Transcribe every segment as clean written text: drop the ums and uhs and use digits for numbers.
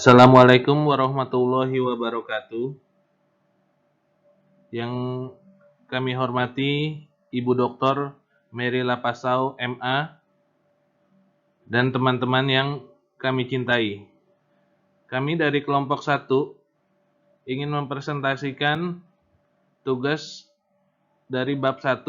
Assalamualaikum warahmatullahi wabarakatuh. Yang kami hormati Ibu Dr. Mary Lapasau, MA, dan teman-teman yang kami cintai. Kami dari kelompok 1 ingin mempresentasikan tugas dari bab 1,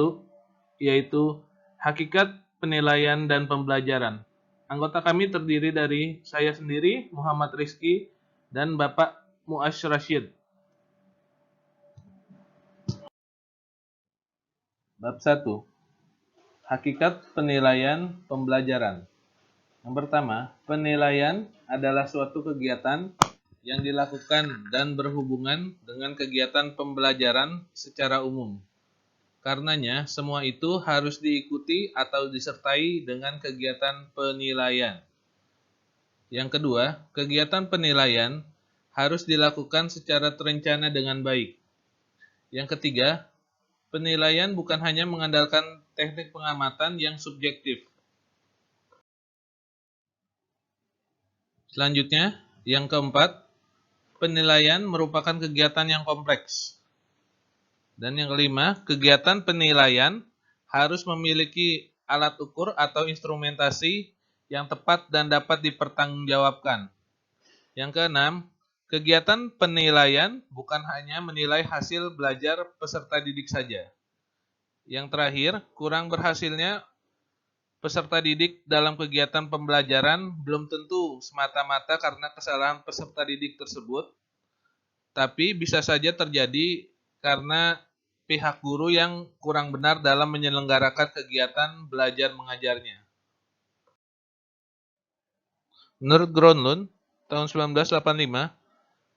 yaitu hakikat penilaian dan pembelajaran. Anggota kami terdiri dari saya sendiri, Muhammad Rizky, dan Bapak Mu'ash Rashid. Bab 1. Hakikat penilaian pembelajaran. Yang pertama, penilaian adalah suatu kegiatan yang dilakukan dan berhubungan dengan kegiatan pembelajaran secara umum. Karenanya, semua itu harus diikuti atau disertai dengan kegiatan penilaian. Yang kedua, kegiatan penilaian harus dilakukan secara terencana dengan baik. Yang ketiga, penilaian bukan hanya mengandalkan teknik pengamatan yang subjektif. Selanjutnya, yang keempat, penilaian merupakan kegiatan yang kompleks. Dan yang kelima, kegiatan penilaian harus memiliki alat ukur atau instrumentasi yang tepat dan dapat dipertanggungjawabkan. Yang keenam, kegiatan penilaian bukan hanya menilai hasil belajar peserta didik saja. Yang terakhir, kurang berhasilnya peserta didik dalam kegiatan pembelajaran belum tentu semata-mata karena kesalahan peserta didik tersebut, tapi bisa saja terjadi karena pihak guru yang kurang benar dalam menyelenggarakan kegiatan belajar mengajarnya. Menurut Gronlund, tahun 1985,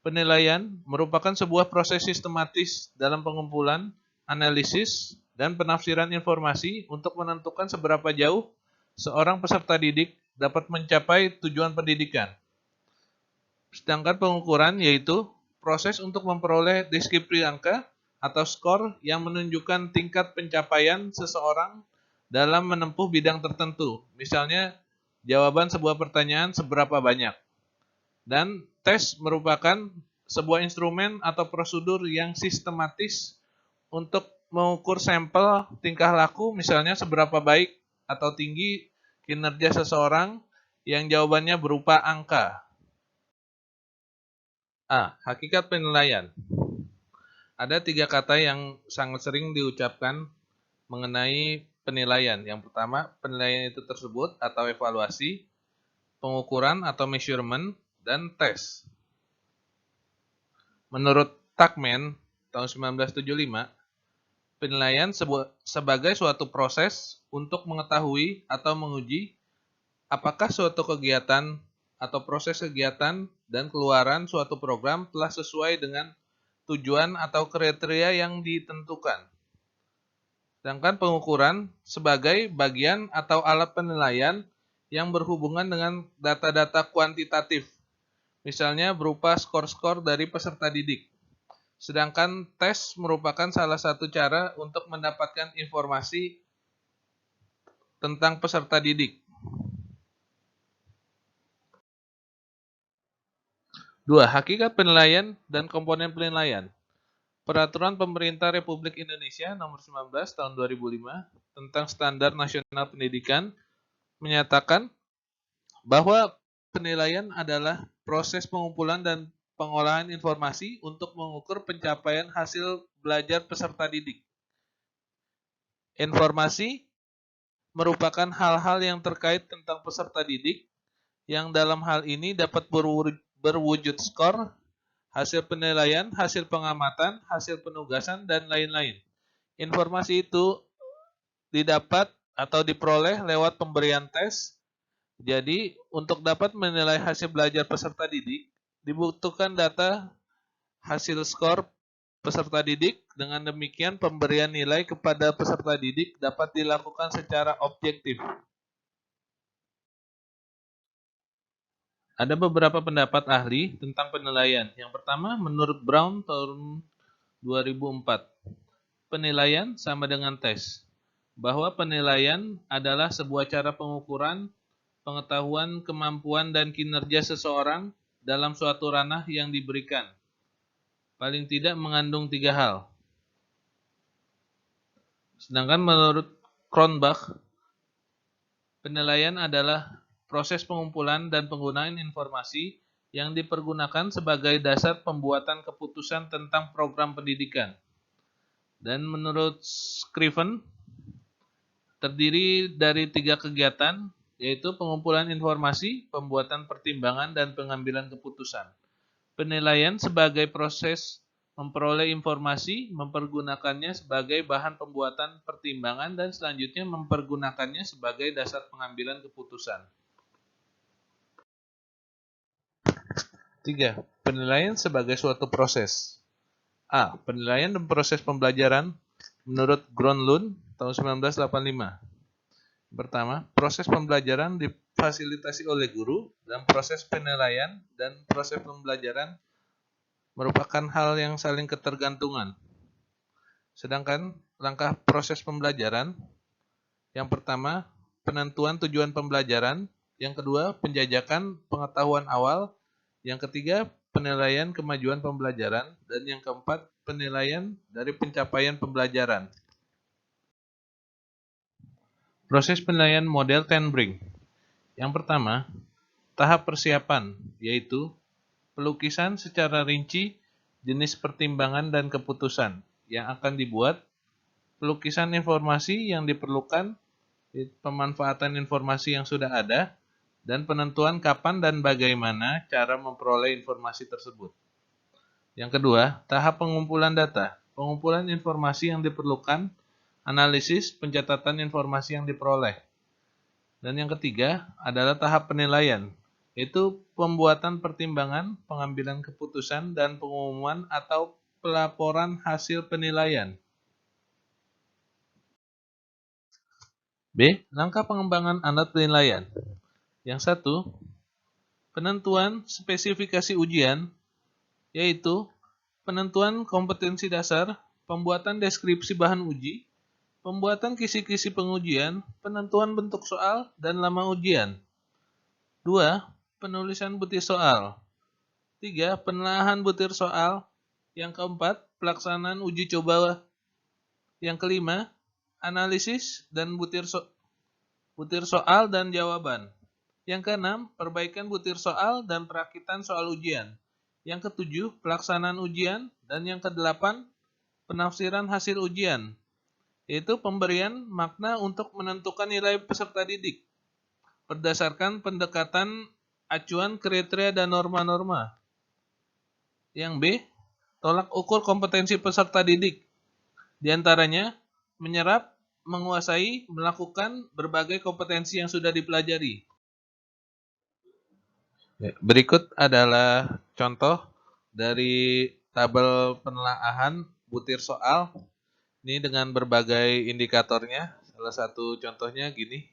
penilaian merupakan sebuah proses sistematis dalam pengumpulan, analisis, dan penafsiran informasi untuk menentukan seberapa jauh seorang peserta didik dapat mencapai tujuan pendidikan. Sedangkan pengukuran yaitu proses untuk memperoleh deskripsi angka atau skor yang menunjukkan tingkat pencapaian seseorang dalam menempuh bidang tertentu. Misalnya, jawaban sebuah pertanyaan seberapa banyak. Dan tes merupakan sebuah instrumen atau prosedur yang sistematis untuk mengukur sampel tingkah laku, misalnya seberapa baik atau tinggi kinerja seseorang yang jawabannya berupa angka. A. Hakikat penilaian. Ada 3 kata yang sangat sering diucapkan mengenai penilaian. Yang pertama, penilaian itu tersebut atau evaluasi, pengukuran atau measurement, dan tes. Menurut Tuckman, tahun 1975, penilaian sebagai suatu proses untuk mengetahui atau menguji apakah suatu kegiatan atau proses kegiatan dan keluaran suatu program telah sesuai dengan tujuan atau kriteria yang ditentukan. Sedangkan pengukuran sebagai bagian atau alat penilaian yang berhubungan dengan data-data kuantitatif, misalnya berupa skor-skor dari peserta didik. Sedangkan tes merupakan salah satu cara untuk mendapatkan informasi tentang peserta didik. 2. Hakikat penilaian dan komponen penilaian. Peraturan Pemerintah Republik Indonesia Nomor 19 Tahun 2005 tentang Standar Nasional Pendidikan menyatakan bahwa penilaian adalah proses pengumpulan dan pengolahan informasi untuk mengukur pencapaian hasil belajar peserta didik. Informasi merupakan hal-hal yang terkait tentang peserta didik yang dalam hal ini dapat berwujud skor, hasil penilaian, hasil pengamatan, hasil penugasan, dan lain-lain. Informasi itu didapat atau diperoleh lewat pemberian tes. Jadi, untuk dapat menilai hasil belajar peserta didik, dibutuhkan data hasil skor peserta didik. Dengan demikian, pemberian nilai kepada peserta didik dapat dilakukan secara objektif. Ada beberapa pendapat ahli tentang penilaian. Yang pertama, menurut Brown tahun 2004, penilaian sama dengan tes. Bahwa penilaian adalah sebuah cara pengukuran pengetahuan, kemampuan, dan kinerja seseorang dalam suatu ranah yang diberikan. Paling tidak mengandung 3 hal. Sedangkan menurut Cronbach, penilaian adalah proses pengumpulan dan penggunaan informasi yang dipergunakan sebagai dasar pembuatan keputusan tentang program pendidikan. Dan menurut Scriven, terdiri dari 3 kegiatan, yaitu pengumpulan informasi, pembuatan pertimbangan, dan pengambilan keputusan. Penilaian sebagai proses memperoleh informasi, mempergunakannya sebagai bahan pembuatan pertimbangan, dan selanjutnya mempergunakannya sebagai dasar pengambilan keputusan. 3. Penilaian sebagai suatu proses. A. Penilaian dan proses pembelajaran menurut Gronlund tahun 1985. Pertama, proses pembelajaran difasilitasi oleh guru, dan proses penilaian dan proses pembelajaran merupakan hal yang saling ketergantungan. Sedangkan langkah proses pembelajaran, yang pertama, penentuan tujuan pembelajaran, yang kedua, penjajakan pengetahuan awal, yang ketiga, penilaian kemajuan pembelajaran, dan yang keempat, penilaian dari pencapaian pembelajaran. Proses penilaian model Ten Brink. Yang pertama, tahap persiapan, yaitu pelukisan secara rinci jenis pertimbangan dan keputusan yang akan dibuat, pelukisan informasi yang diperlukan, pemanfaatan informasi yang sudah ada, dan penentuan kapan dan bagaimana cara memperoleh informasi tersebut. Yang kedua, tahap pengumpulan data, pengumpulan informasi yang diperlukan, analisis, pencatatan informasi yang diperoleh. Dan yang ketiga adalah tahap penilaian, yaitu pembuatan pertimbangan, pengambilan keputusan, dan pengumuman atau pelaporan hasil penilaian. B. Langkah pengembangan alat penilaian. Yang satu, penentuan spesifikasi ujian, yaitu penentuan kompetensi dasar, pembuatan deskripsi bahan uji, pembuatan kisi-kisi pengujian, penentuan bentuk soal, dan lama ujian. 2. Penulisan butir soal. 3. Penelaahan butir soal. Yang keempat, pelaksanaan uji coba. Yang kelima, analisis dan butir soal dan jawaban. Yang keenam, perbaikan butir soal dan perakitan soal ujian. Yang ketujuh, pelaksanaan ujian. Dan yang kedelapan, penafsiran hasil ujian, yaitu pemberian makna untuk menentukan nilai peserta didik berdasarkan pendekatan acuan kriteria dan norma-norma. Yang B, tolak ukur kompetensi peserta didik. Di antaranya, menyerap, menguasai, melakukan berbagai kompetensi yang sudah dipelajari. Berikut adalah contoh dari tabel penelaahan butir soal. Ini dengan berbagai indikatornya. Salah satu contohnya gini.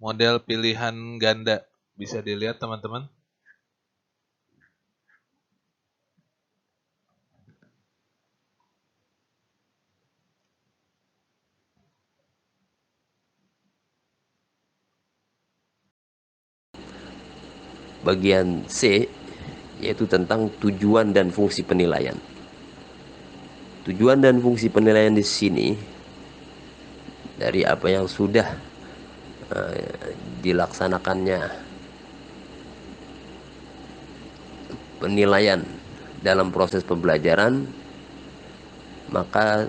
Model pilihan ganda. Bisa dilihat teman-teman. Bagian C, yaitu tentang tujuan dan fungsi penilaian. Tujuan dan fungsi penilaian di sini dari apa yang sudah dilaksanakannya penilaian dalam proses pembelajaran, maka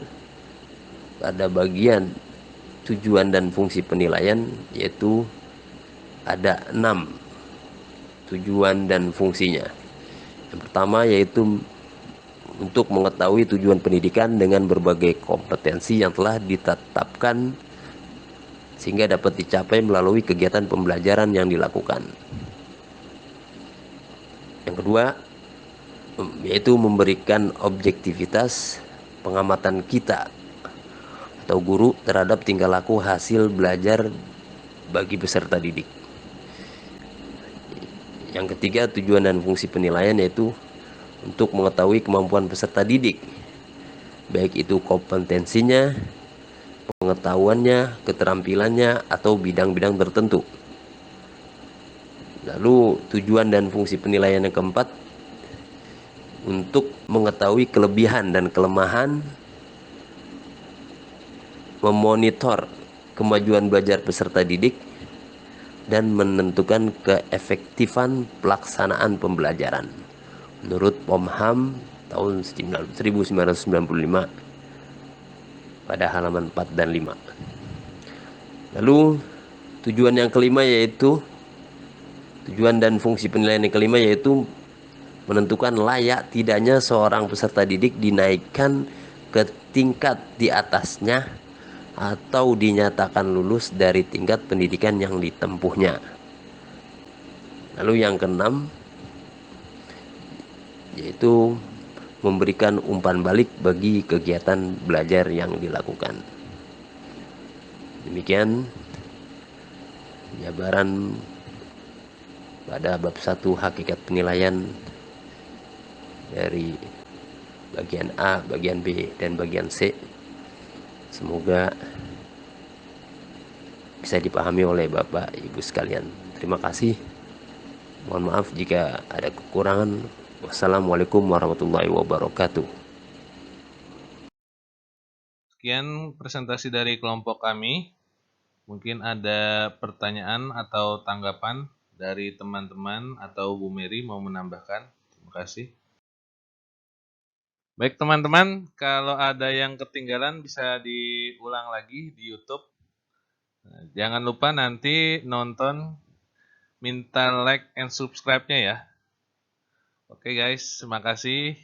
pada bagian tujuan dan fungsi penilaian yaitu ada 6 tujuan dan fungsinya. Yang pertama yaitu untuk mengetahui tujuan pendidikan dengan berbagai kompetensi yang telah ditetapkan sehingga dapat dicapai melalui kegiatan pembelajaran yang dilakukan. Yang kedua yaitu memberikan objektivitas pengamatan kita atau guru terhadap tingkah laku hasil belajar bagi peserta didik. Yang ketiga, tujuan dan fungsi penilaian yaitu untuk mengetahui kemampuan peserta didik, baik itu kompetensinya, pengetahuannya, keterampilannya, atau bidang-bidang tertentu. Lalu tujuan dan fungsi penilaian yang keempat, untuk mengetahui kelebihan dan kelemahan, memonitor kemajuan belajar peserta didik, dan menentukan keefektifan pelaksanaan pembelajaran menurut Pomham tahun 1995 pada halaman 4 dan 5. Lalu tujuan yang kelima yaitu tujuan dan fungsi penilaian yang kelima yaitu menentukan layak tidaknya seorang peserta didik dinaikkan ke tingkat di atasnya atau dinyatakan lulus dari tingkat pendidikan yang ditempuhnya. Lalu yang keenam yaitu memberikan umpan balik bagi kegiatan belajar yang dilakukan. Demikian jabaran pada bab 1 hakikat penilaian dari bagian A, bagian B, dan bagian C. Semoga bisa dipahami oleh Bapak Ibu sekalian. Terima kasih. Mohon maaf jika ada kekurangan. Wassalamualaikum warahmatullahi wabarakatuh. Sekian presentasi dari kelompok kami. Mungkin ada pertanyaan atau tanggapan dari teman-teman atau Bu Mary mau menambahkan. Terima kasih. Baik teman-teman, kalau ada yang ketinggalan bisa diulang lagi di YouTube. Jangan lupa nanti nonton, minta like and subscribe-nya ya. Oke guys, terima kasih.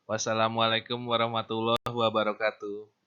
Wassalamualaikum warahmatullahi wabarakatuh.